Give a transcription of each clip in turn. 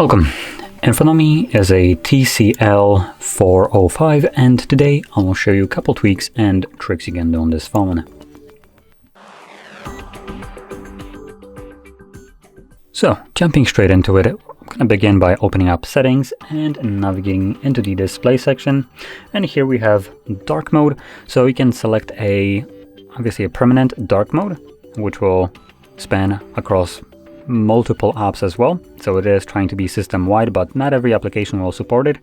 Welcome. In front of me is a TCL 405, and today I will show you a couple tweaks and tricks you can do on this phone. So, jumping straight into it, I'm going to begin by opening up settings and navigating into the display section. And here we have dark mode. So you can select obviously a permanent dark mode, which will span across multiple apps as well. So it is trying to be system wide, but not every application will support it.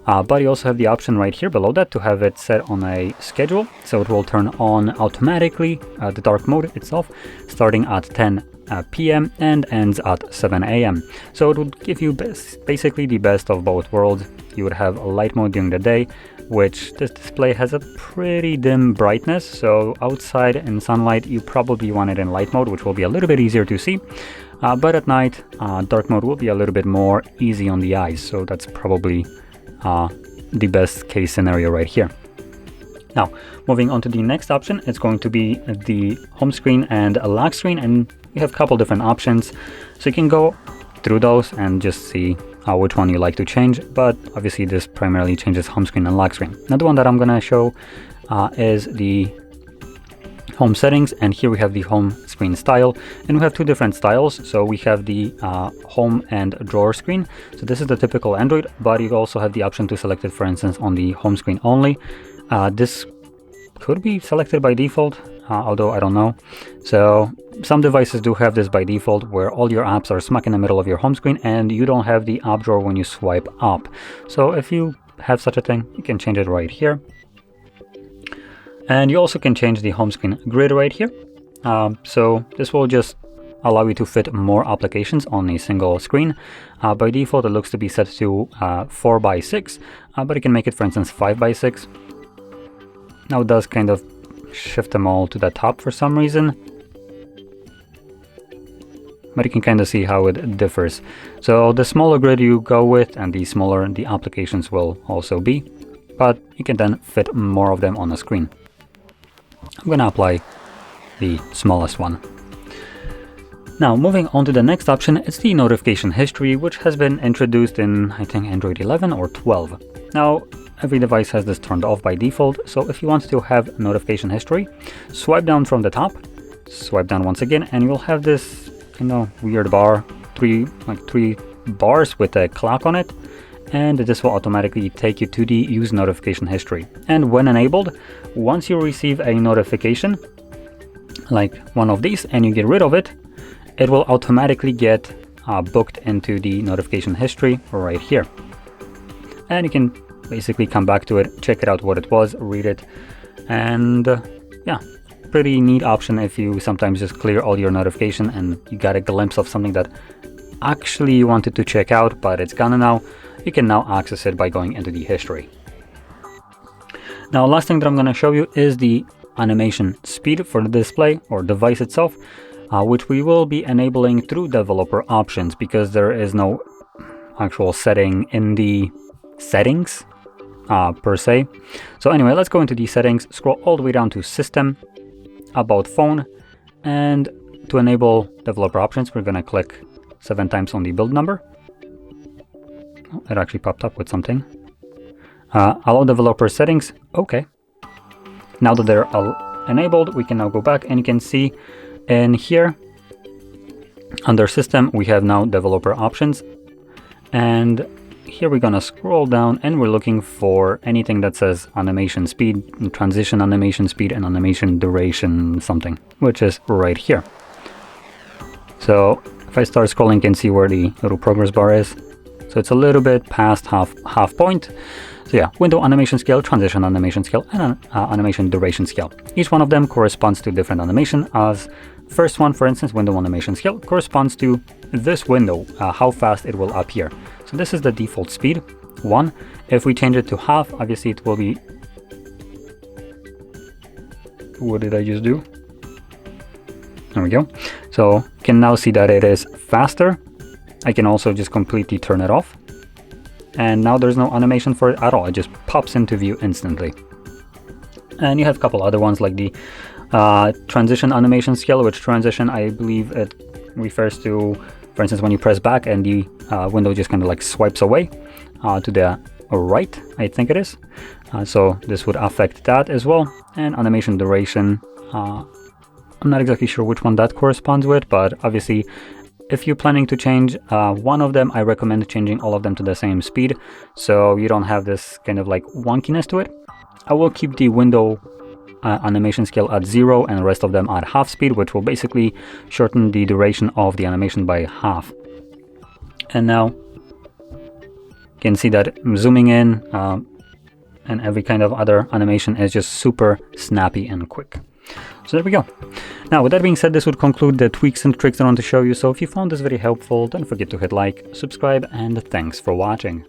But you also have the option right here below that to have it set on a schedule. So it will turn on automatically the dark mode itself, starting at 10 p.m. and ends at 7 a.m. So it would give you basically the best of both worlds. You would have a light mode during the day, which this display has a pretty dim brightness. So outside in sunlight, you probably want it in light mode, which will be a little bit easier to see. But at night, dark mode will be a little bit more easy on the eyes. So that's probably the best case scenario right here. Now, moving on to the next option, it's going to be the home screen and a lock screen, and you have a couple different options. So you can go through those and just see which one you like to change, but obviously this primarily changes home screen and lock screen. Another one that I'm gonna show is the home settings, and here we have the home screen style, and we have two different styles. So we have the home and drawer screen. So this is the typical Android, but you also have the option to select it, for instance, on the home screen only. This could be selected by default, although I don't know. So some devices do have this by default, where all your apps are smack in the middle of your home screen and you don't have the app drawer when you swipe up. So if you have such a thing, you can change it right here. And you also can change the home screen grid right here. So this will just allow you to fit more applications on a single screen. By default, it looks to be set to 4:6, but you can make it, for instance, 5:6. Now it does kind of shift them all to the top for some reason, but you can kind of see how it differs. So the smaller grid you go with, and the smaller the applications will also be, but you can then fit more of them on a screen. I'm going to apply the smallest one. Now, moving on to the next option, it's the notification history, which has been introduced in, I think, Android 11 or 12. Now, every device has this turned off by default, so if you want to have notification history, swipe down from the top, swipe down once again, and you'll have this, weird bar, three bars with a clock on it, and this will automatically take you to the use notification history. And when enabled, once you receive a notification, like one of these, and you get rid of it, it will automatically get booked into the notification history right here. And you can basically come back to it, check it out what it was, read it, and yeah, pretty neat option if you sometimes just clear all your notification and you got a glimpse of something that actually you wanted to check out, but it's gone now. You can now access it by going into the history. Now, last thing that I'm going to show you is the animation speed for the display or device itself, which we will be enabling through developer options, because there is no actual setting in the settings per se. So anyway, let's go into the settings, scroll all the way down to system, about phone, and to enable developer options, we're going to click 7 times on the build number. Oh, it actually popped up with something. Allow developer settings. Okay. Now that they're all enabled, we can now go back, and you can see in here under system we have now developer options, and here we're gonna scroll down and we're looking for anything that says animation speed, transition animation speed, and animation duration something, which is right here. So if I start scrolling, you can see where the little progress bar is. So it's a little bit past half point. So yeah, window animation scale, transition animation scale, and animation duration scale. Each one of them corresponds to different animation. As first one, for instance, window animation scale corresponds to this window, how fast it will appear. So this is the default speed, 1. If we change it to half, obviously it will be... What did I just do? There we go. So you can now see that it is faster. I can also just completely turn it off. And now there's no animation for it at all. It just pops into view instantly. And you have a couple other ones like the transition animation scale, which transition, I believe it refers to For instance, when you press back and the window just kind of like swipes away to the right, I think it is. So this would affect that as well. And animation duration, I'm not exactly sure which one that corresponds with, but obviously if you're planning to change one of them, I recommend changing all of them to the same speed, so you don't have this kind of like wonkiness to it. I will keep the window animation scale at 0 and the rest of them at half speed, which will basically shorten the duration of the animation by half. And now you can see that I'm zooming in and every kind of other animation is just super snappy and quick. So there we go. Now, with that being said, this would conclude the tweaks and tricks I want to show you. So if you found this very helpful, don't forget to hit like, subscribe, and thanks for watching.